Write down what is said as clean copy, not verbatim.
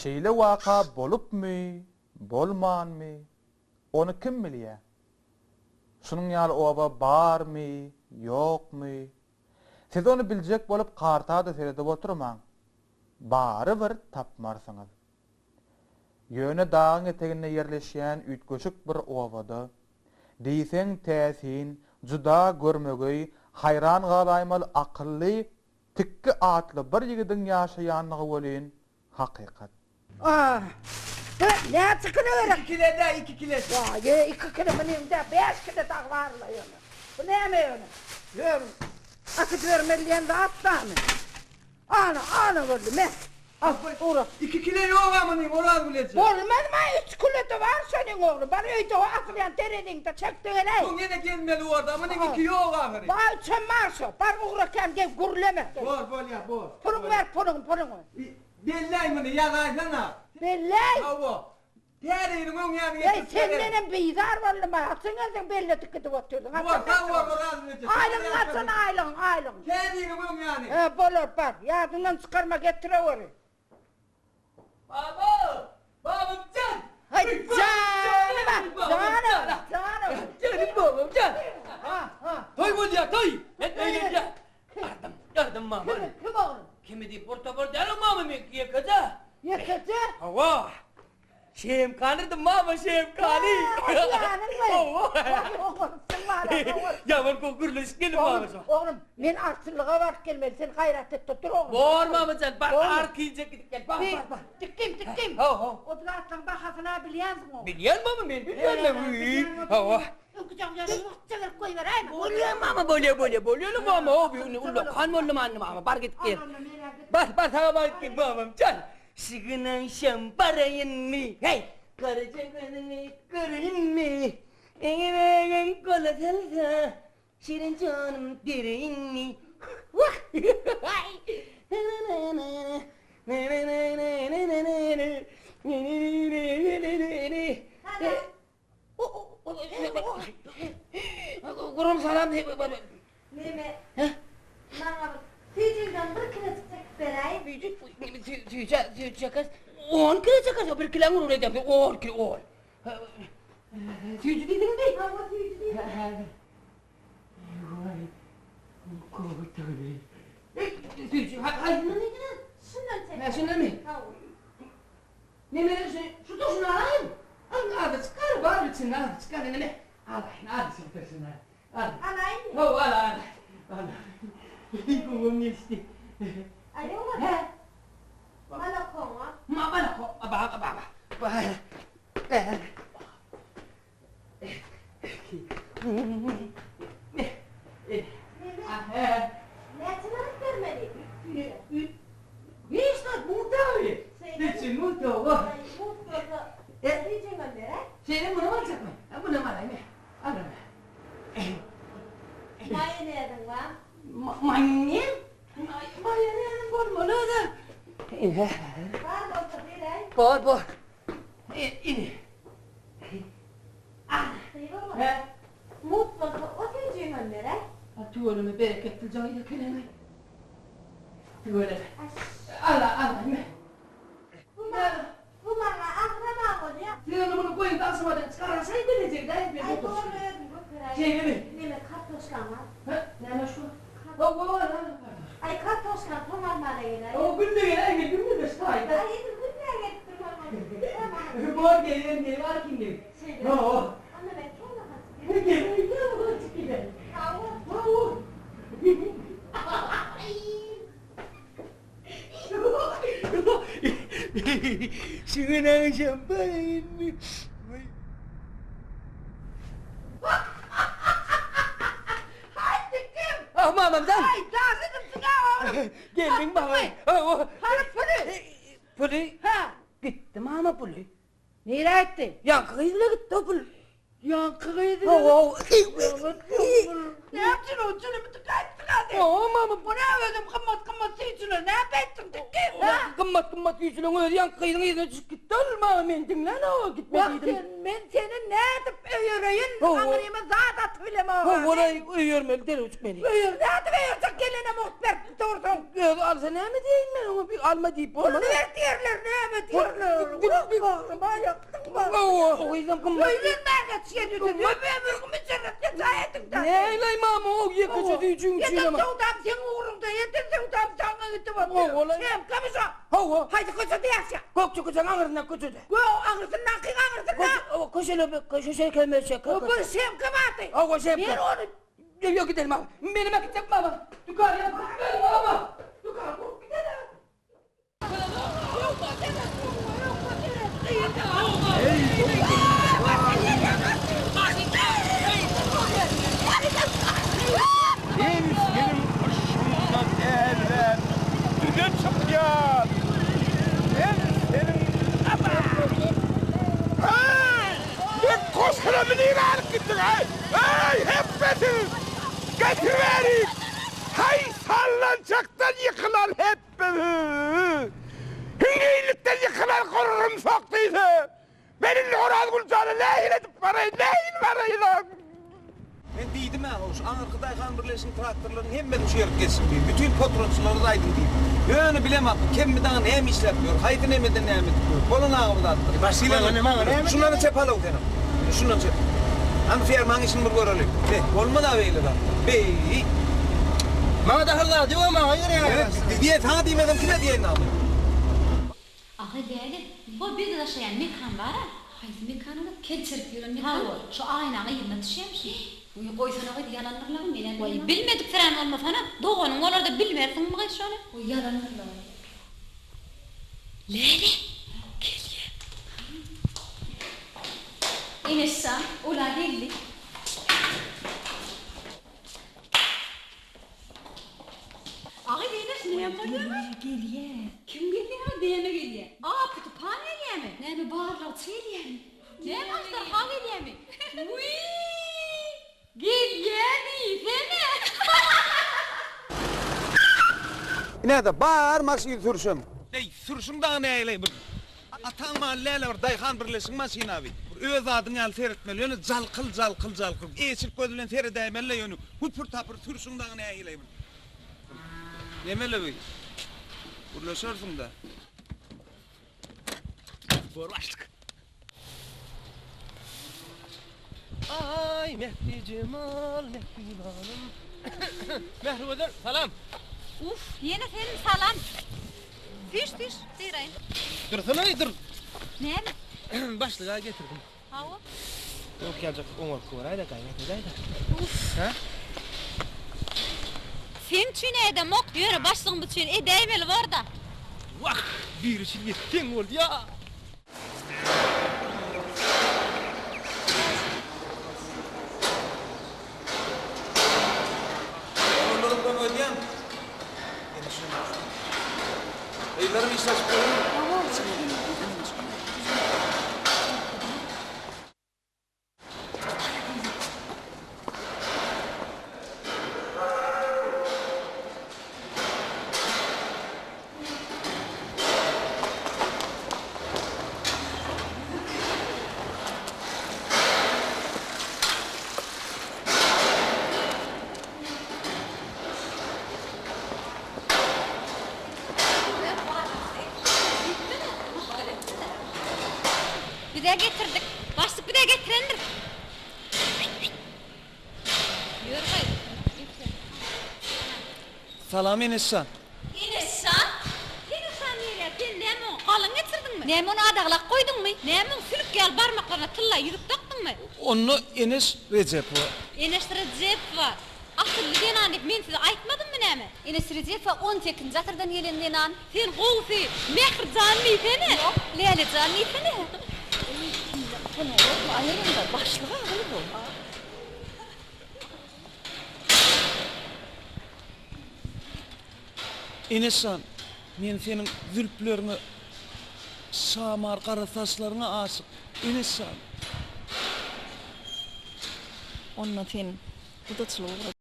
şeýle waka bolupmy, bolmanmy? Onu kim bilýär? Şunuň ýaly oba barmy, ýokmy? Siz onu biljek bolup karta da seredip oturmaň. Bary bir tapmarsyňyz. Ýöne dağın etegine yerleşýän ütköşük bir obada, diýseň täsin, juda görmegi, hayran galaymaly akylly, tikki atly bir ýigidin ýaşaýanlygy bolen hakykat. Ne çıkıyorum? 2 kilo da 2 kilo. Ya 2 kilo benim de 5 kilo da varla yani. Bu ne mi yani? Diyorum. Akıt vermeliyen de atlanı. Ana vurdu me. Al uğra. 2 kilo yok amınıyım orar bileceğim. Olmaz mı? 3 kilo da var senin oğlum. Bana öyle o akılayan teredin de çektin hele. Bu yine gelmeli orada amının 2 yok ahırı. Bana sen varsa. Bar uğra kem gel gürleme. Bol ya bol. Pırın ver pırın. Bellay mını yagaysana. Bellay. Hava. Tereyim on yani. Ey senden bizar vallahi mı? Atsın belli tıkıtıp oturdun. Bu hava orar bileceğim. Aylın atsın aylın. Tereyim on yani. Bolor bar. Yadından çıkarma getiriyor. Babam can. Hay canım. Canım babam can. Ha. Toy bol ya toy. Ben öyle ya. Yardım mama. Kim oğlum? Kimi di portafol delo mama mi yakaca. Yakaca? Hava. Şem kanırdım mama şem kanı. Ya ben kokurluş gelin mama. Oğlum men artçılığa var gelmeli. Sen gayret et tutur oğlum. Bor mama can. Bak arkayacak gidip gel. Bak. Tıkkım. Hava. O birazdan bakasına biliyor musun? Biliyor mama ben biliyorum. Hava. Okuyacağım canım. Çevir koy ver ayma. Bolya mama bolya mama o bir ullo kan mollu mama bar git gel. Bar sana bar git mamam can. Sigınan şamparayın mı? Hey! Karıcaklarını görün mü? Eğer kola salsa, şirin canım derin mi? Vah! Kurum salam. Mehmet. Bana tüycüğünden bir kilo çıkacak vereyim. Tüycü 10 kilo çakar, bir kilo vurur edem, 10 kilo. Tüycü dedin mi? Ama tüycü değil. Tüycü, hayır ne dedin? Şundan çek. Şundan mı? Ne şu da şunu alayım. Al çıkar var için al çıkar ne? Alayım al şunu al. Alayım mı? Al. Kumum geçti. Alo mu? Bana koma. Bana baba. Ne çınarak vermeli? İşte muhtavi. Geçin muhtavi. Mutlu'da tüycüğün göndere. Şeyden bunu alacak mı? Bunu mu alayım? Alırım. Maya ne yedin var? Manyen? Manyen olmalı da. Var mı olsa değil. Bor. İni. Duyuyor mu? Mutlu'da o tüycüğün göndere. Tuğrumu bereketli cahil kelime. Tuğru. Allah. Bu bana akraba oluyor. Sen bunu koyun da asmadan çıkarırsan bilecek de. Ay doğru bu kırayı. Şey mi? Mehmet kartoşkan var. Ne şu? Ay kartoşkan tomarmana gider. O günde de stay. Ay yedim günlüğe getirdim onu. Bor geliyor var kim geliyor? Anne ben çok rahatsız. Geliyor. Tamam. Şıgınan şampanayın mı? Mamam sen. Ay dağıdım sınav oğlum. Geldin baba. Para pırı. Puli. Ha. Gitti mama puli. Nereye gitti? Yankıyla gitti o puli. Yankıydı. Ne yaptın o canımı tıkattın? Mama. Bu ne ödüm kımmat sıyıcını ne yapıyorsun tıkkın ha? Kımmat yüzünü öyle yankıyla gitti Dolma men dinlen o gitmediydim. Ben seni ne edip öğüreyim? Ho, ho. Anırımı zat atılım o. O olay uyuyormeli deli uçmeli. Öğür ne edip öğürsün gelene muhtar dursun. Yok alsa ne mi diyeyim ben onu bir alma deyip Onu olmadı. ver diyorlar ne mi diyorlar? Bağırma yaktın bak. O yüzden kımma. Öğürmen geçiyor. Ömürümü sırrıp yetayettim. Ne eyleyim ama o yakıcı üçün Yetim ama. sevdam senin uğrunda yetim sevdam sana gitti bak. O, olay- Sen kamışa. Ho. Haydi koşu diyersin. Kokçu kucak ağrına kucak. Go ağrısından kıyın ağrısından. Koşu kelmesi. O bu sem kabahatı. O koşu Ben onu Yok gidelim abi. Benim vakit yapma ama. Yukarıya gidelim ama. Yukarı gidelim. Benim başımdan evler düne çıkıyor. Ben senin hey! Ne koşaramını ilan gittin hey! Hey! Hepiniz! Getiriverin! Hay sallanacaktan yıkılan hepiniz! Hüngeylikten yıkılan korurum soktuydu! Benimle Orhan Gülcan'ı neyin edip parayı, neyin parayı lan? Ben deydim ha, o Anarkıdaykan birleşik traktörlerin hem ben uçuyarak geçsin diyeyim. Bütün patronçuları da aydın diyeyim. Yönü bilemem, kim bir dağın hem işletmiyor, haydın emeden hem etmiyor. Bolun ağabey da attırıyor. Başlayalım. Şunları çep alıp dedim. Şunları çep. Hani firmanın işini bir görelim. Olma da böyle da. Bey. Bana da hırlar diyor ama hayır ya. Evet, diye sana demedim kime diyelim abi. Ağa değerli, bu bir de şey mekan var ha. Haydi mekanı da keçirip yürün mekan var. Şu aynanın yerine düşermiş. Uyu koysana koydu yalanırlar mı? Vay bilmedik fren olma falan. Doğanın olar da bilmersin mi kayış şöyle? Uy yalanırlar. Leyli, gel ya. İneşsan, ula geldik. Ağa değerli, ne yapıyor? Geliyor. Kim geliyor? Diyene geliyor. Aa, kütüphane geliyor mi? Ne mi bağırlar, geliyor mi? Ne başlar, ha geliyor mi? Uy! Geliyor mi? Fene! Ne de bağırmak sürüşüm. Ey sürüşüm daha ne eyleyim? Atan mahalleyle var, dayhan birleşik masin abi. Öz adını al seyretmeli, yönü zalkıl. Eçil gözülen seyredemeli yönü. Hüpür tapır sürüşüm daha ne eyleyim? Yemeli bey. Burlaşarsın da. Borlaştık. Ay Mehdi Cemal, Mehdi Hanım. Mehrueder, salam. Uf, yine senin salam. Düş, dirayın. Dursana dur. Ne mi? Başlığa getirdim. Hava? Yok gelecek Umar Kuvaray'da kaynatacağız da. Sen çüne mok yürü başlığın bu çüne. Değmeli var da. Vah! Bir işin yettin oldu ya. Onlardan ödeyen. Eylerim işler çıkıyorum. Bir de getirdik. Başlık bir de getirendir. Yürü hayır. Salam Enes'san. İneşsan. İneşsan neyle? Sen Nemun kalın getirdin mi? Nemun'u adaklak koydun mu? Nemun sülük gel parmaklarına tılla yürüp taktın mı? Onu Enes Recep var. Enes Recep var. Asıl Lenanik men size aytmadım mı nemi? Enes Recep var 18. asırdan gelen Lenan. Sen kovsi, Mehir canlı seni. Yok, Leyla canlı seni. Bunu yok, ayırında başlığa alıp ol. Enes'san, men senin zülplerini samar qara saçlarına aşık. Enes'san. Onunla sen bu da çılığı